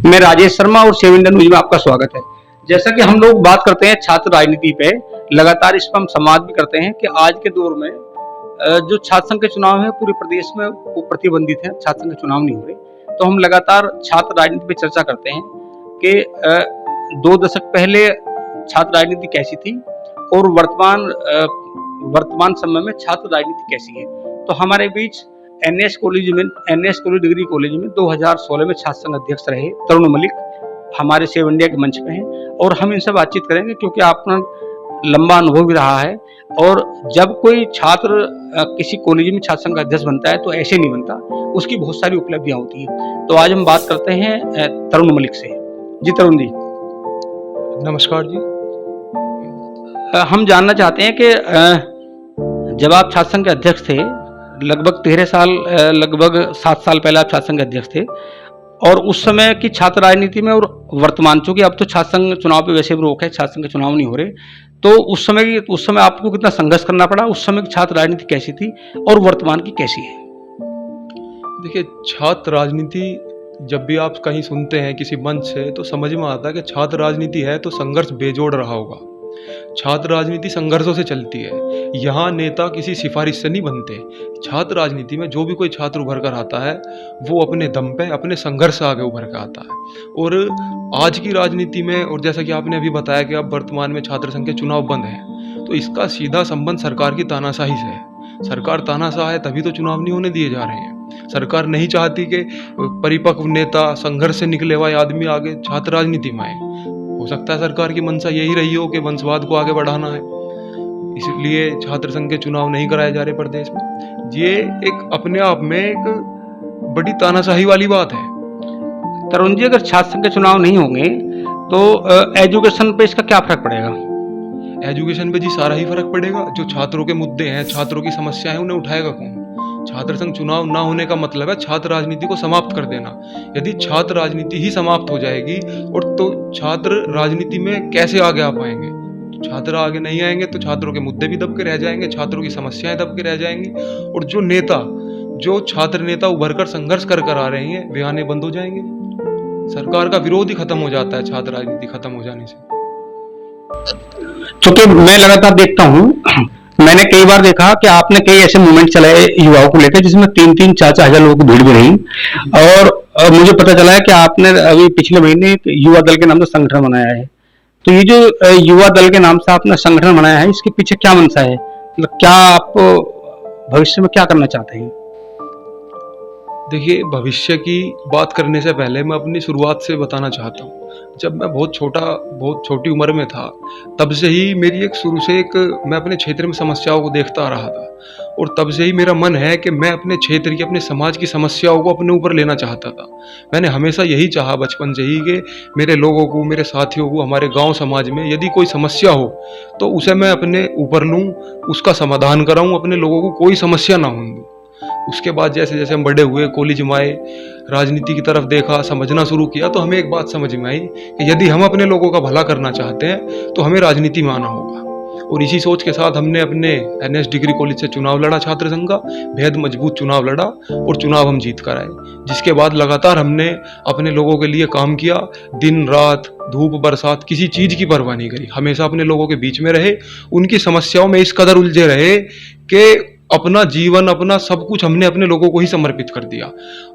मैं राजेश शर्मा और seven India news में आपका स्वागत है। जैसा कि हम लोग बात करते हैं छात्र राजनीति पे, लगातार इस पर हम संवाद भी करते हैं कि आज के दौर में जो छात्र संघ के चुनाव है पूरे प्रदेश में वो प्रतिबंधित है, छात्र संघ के चुनाव नहीं हो रहे। तो हम लगातार छात्र राजनीति पे चर्चा करते हैं कि 2 दशक पहले छात्र राजनीति कैसी थी और वर्तमान समय में छात्र राजनीति कैसी है। तो हमारे बीच एनएस कॉलेज डिग्री कॉलेज में 2016 में छात्र संघ अध्यक्ष रहे तरुण मलिक हमारे सेव इंडिया के मंच पे हैं और हम इनसे बातचीत करेंगे क्योंकि आपका लंबा अनुभव भी रहा है। और जब कोई छात्र किसी कॉलेज में छात्र संघ अध्यक्ष बनता है तो ऐसे नहीं बनता, उसकी बहुत सारी उपलब्धियां होती हैं। तो आज हम बात करते हैं तरुण मलिक से। जी तरुण जी, नमस्कार जी। हम जानना चाहते हैं कि जब आप छात्र संघ के अध्यक्ष थे, लगभग 7 साल पहले आप छात्र संघ के अध्यक्ष थे, और उस समय की छात्र राजनीति में और वर्तमान, चूंकि अब तो छात्र संघ चुनाव पे वैसे भी रोक है, छात्र संघ के चुनाव नहीं हो रहे, तो उस समय आपको कितना संघर्ष करना पड़ा, उस समय की छात्र राजनीति कैसी थी और वर्तमान की कैसी है? देखिए, छात्र राजनीति जब भी आप कहीं सुनते हैं किसी मंच से तो समझ में आता है कि छात्र राजनीति है तो संघर्ष बेजोड़ रहा होगा। छात्र राजनीति संघर्षों से चलती है। यहाँ नेता किसी सिफारिश से नहीं बनते। छात्र राजनीति में जो भी कोई छात्र उभर कर आता है वो अपने दम पे, अपने संघर्ष से आगे उभर कर आता है। और आज की राजनीति में, और जैसा कि आपने अभी बताया कि अब वर्तमान में छात्र संघ के चुनाव बंद हैं, तो इसका सीधा संबंध सरकार की तानाशाही से है। सरकार तानाशाह है तभी तो चुनाव नहीं होने दिए जा रहे हैं। सरकार नहीं चाहती कि परिपक्व नेता, संघर्ष से निकले हुए आदमी आगे छात्र राजनीति में आए। हो सकता है सरकार की मंशा यही रही हो कि वंशवाद को आगे बढ़ाना है, इसलिए छात्र संघ के चुनाव नहीं कराए जा रहे प्रदेश में। ये एक अपने आप में एक बड़ी तानाशाही वाली बात है। तरुण जी, अगर छात्र संघ के चुनाव नहीं होंगे तो एजुकेशन पे इसका क्या फर्क पड़ेगा? एजुकेशन पे जी सारा ही फर्क पड़ेगा। जो छात्रों के मुद्दे हैं, छात्रों की समस्याएं, उन्हें उठाएगा कौन? छात्र संघ चुनाव ना होने का मतलब है छात्र राजनीति को समाप्त कर देना। यदि छात्र राजनीति ही समाप्त हो जाएगी और तो छात्र राजनीति में कैसे आगे आ पाएंगे? छात्र आगे नहीं आएंगे तो छात्रों के मुद्दे भी दब के रह जाएंगे, छात्रों की समस्याएं दब के रह जाएंगी, और जो छात्र नेता उभर कर संघर्ष कर आ रहे हैं वे आने बंद हो जाएंगे। सरकार का विरोध ही खत्म हो जाता है छात्र राजनीति खत्म हो जाने से। क्योंकि मैं लगातार देखता हूँ, मैंने कई बार देखा कि आपने कई ऐसे मूवमेंट चलाए युवाओं को लेकर जिसमें 3-4 हजार लोगों की भीड़ भी रही, और मुझे पता चला है कि आपने अभी पिछले महीने एक युवा दल के नाम से संगठन बनाया है। तो ये जो युवा दल के नाम से आपने संगठन बनाया है, इसके पीछे क्या मंशा है? मतलब क्या आप भविष्य में क्या करना चाहते हैं? देखिए, भविष्य की बात करने से पहले मैं अपनी शुरुआत से बताना चाहता हूँ। जब मैं बहुत छोटी उम्र में था, तब से ही मेरी शुरू से मैं अपने क्षेत्र में समस्याओं को देखता आ रहा था, और तब से ही मेरा मन है कि मैं अपने क्षेत्र की, अपने समाज की समस्याओं को अपने ऊपर लेना चाहता था। मैंने हमेशा यही चाहा बचपन से ही कि मेरे लोगों को, मेरे साथियों को, हमारे गांव समाज में यदि कोई समस्या हो तो उसे मैं अपने ऊपर लूँ, उसका समाधान कराऊँ, अपने लोगों को कोई समस्या ना होने दूँ। उसके बाद जैसे जैसे हम बड़े हुए, कॉलेज में आए, राजनीति की तरफ देखा, समझना शुरू किया, तो हमें एक बात समझ में आई कि यदि हम अपने लोगों का भला करना चाहते हैं तो हमें राजनीति में आना होगा। और इसी सोच के साथ हमने अपने एनएस डिग्री कॉलेज से चुनाव लड़ा, छात्र संघ का बेहद मजबूत चुनाव लड़ा, और चुनाव हम जीत कर आए। जिसके बाद लगातार हमने अपने लोगों के लिए काम किया, दिन रात, धूप बरसात, किसी चीज की परवाह नहीं करी। हमेशा अपने लोगों के बीच में रहे, उनकी समस्याओं में इस कदर उलझे रहे कि अपना जीवन, अपना सब कुछ हमने अपने लोगों को ही समर्पित कर दिया।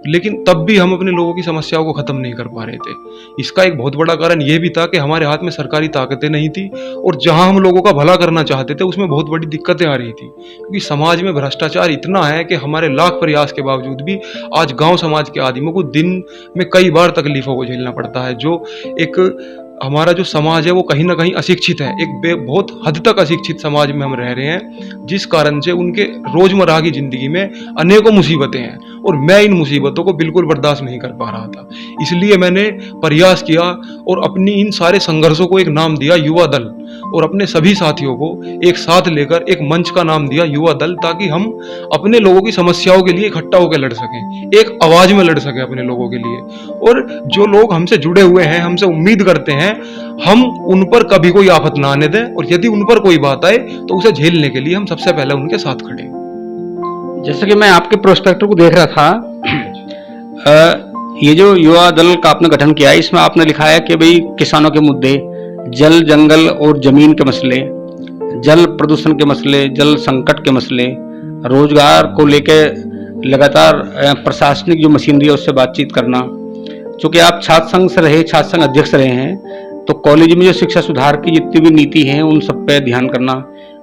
लेकिन तब भी हम अपने लोगों की समस्याओं को खत्म नहीं कर पा रहे थे। इसका एक बहुत बड़ा कारण यह भी था कि हमारे हाथ में सरकारी ताकतें नहीं थी, और जहां हम लोगों का भला करना चाहते थे उसमें बहुत बड़ी दिक्कतें आ रही थी, क्योंकि समाज में भ्रष्टाचार इतना है कि हमारे लाख प्रयास के बावजूद भी आज गांव समाज के आदमियों को दिन में कई बार तकलीफों को झेलना पड़ता है। जो एक हमारा जो समाज है वो कहीं ना कहीं अशिक्षित है, एक बहुत हद तक अशिक्षित समाज में हम रह रहे हैं, जिस कारण से उनके रोजमर्रा की जिंदगी में अनेकों मुसीबतें हैं, और मैं इन मुसीबतों को बिल्कुल बर्दाश्त नहीं कर पा रहा था। इसलिए मैंने प्रयास किया और अपनी इन सारे संघर्षों को एक नाम दिया युवा दल, और अपने सभी साथियों को एक साथ लेकर एक मंच का नाम दिया युवा दल, ताकि हम अपने लोगों की समस्याओं के लिए इकट्ठा होकर लड़ सकें, एक आवाज में लड़ सकें अपने लोगों के लिए। और जो लोग हमसे जुड़े हुए हैं, हमसे उम्मीद करते हैं, हम उन पर कभी कोई आफत ना आने दें, और यदि उन पर कोई बात आए तो उसे झेलने के लिए हम सबसे पहले उनके साथ खड़े। जैसे कि मैं आपके प्रोस्पेक्टर को देख रहा था, ये जो युवा दल का आपने गठन किया है, इसमें आपने लिखा है कि भाई किसानों के मुद्दे, जल जंगल और जमीन के मसले, जल प्रदूषण के मसले, जल संकट के मसले, रोजगार को लेकर लगातार प्रशासनिक जो मशीनरी है उससे बातचीत करना। चूंकि आप छात्र संघ से रहे, छात्र संघ अध्यक्ष रहे हैं, तो कॉलेज में जो शिक्षा सुधार की जितनी भी नीति है उन सब पे ध्यान करना,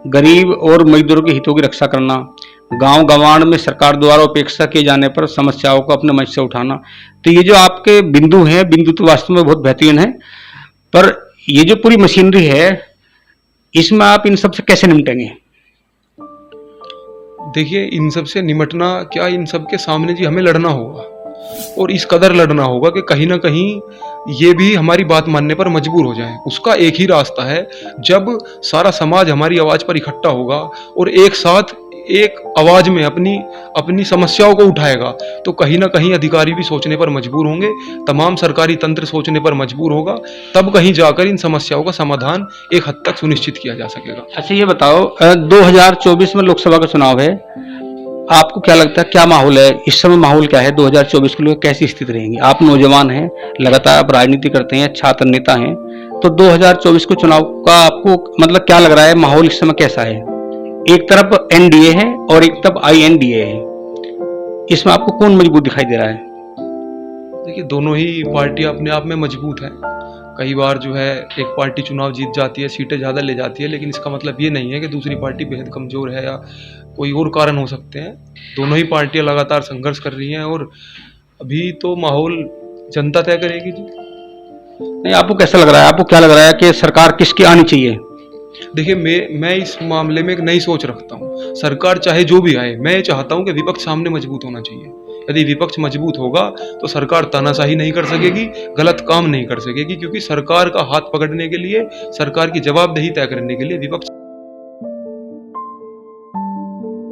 गरीब और मजदूरों के हितों की रक्षा करना, गांव गंवाड़ में सरकार द्वारा उपेक्षा किए जाने पर समस्याओं को अपने मंच से उठाना। तो ये जो आपके बिंदु हैं, बिंदु तो वास्तव में बहुत बेहतरीन है, पर ये जो पूरी मशीनरी है इसमें आप इन सब से कैसे निपटेंगे? देखिए, इन सब से निमटना क्या, इन सब के सामने जी हमें लड़ना होगा, और इस कदर लड़ना होगा कि कहीं ना कहीं ये भी हमारी बात मानने पर मजबूर हो जाए। उसका एक ही रास्ता है, जब सारा समाज हमारी आवाज पर इकट्ठा होगा और एक साथ एक आवाज में अपनी समस्याओं को उठाएगा, तो कहीं ना कहीं अधिकारी भी सोचने पर मजबूर होंगे, तमाम सरकारी तंत्र सोचने पर मजबूर होगा, तब कहीं जाकर इन समस्याओं का समाधान एक हद तक सुनिश्चित किया जा सकेगा। अच्छा, ये बताओ 2024 में लोकसभा का चुनाव है, आपको क्या लगता है क्या माहौल है इस समय? माहौल क्या है 2024 के लिए, कैसी स्थिति रहेगी? आप नौजवान हैं, लगातार आप राजनीति करते हैं, छात्र नेता हैं, तो 2024 के चुनाव का आपको मतलब क्या लग रहा है, माहौल इस समय कैसा है? एक तरफ एनडीए है और एक तरफ आईएनडीए है, इसमें आपको कौन मजबूत दिखाई दे रहा है? देखिए, दोनों ही पार्टियां अपने आप में मजबूत हैं। कई बार जो है एक पार्टी चुनाव जीत जाती है, सीटें ज़्यादा ले जाती है, लेकिन इसका मतलब ये नहीं है कि दूसरी पार्टी बेहद कमज़ोर है या कोई और कारण हो सकते हैं। दोनों ही पार्टियां लगातार संघर्ष कर रही हैं, और अभी तो माहौल जनता तय करेगी जी। नहीं, आपको कैसा लग रहा है, आपको क्या लग रहा है कि सरकार किसकी आनी चाहिए? देखिए, मैं इस मामले में एक नई सोच रखता हूँ। सरकार चाहे जो भी आए, मैं ये चाहता हूँ कि विपक्ष सामने मजबूत होना चाहिए। यदि विपक्ष मजबूत होगा तो सरकार तानाशाही नहीं कर सकेगी, गलत काम नहीं कर सकेगी, क्योंकि सरकार का हाथ पकड़ने के लिए, सरकार की जवाबदेही तय करने के लिए विपक्ष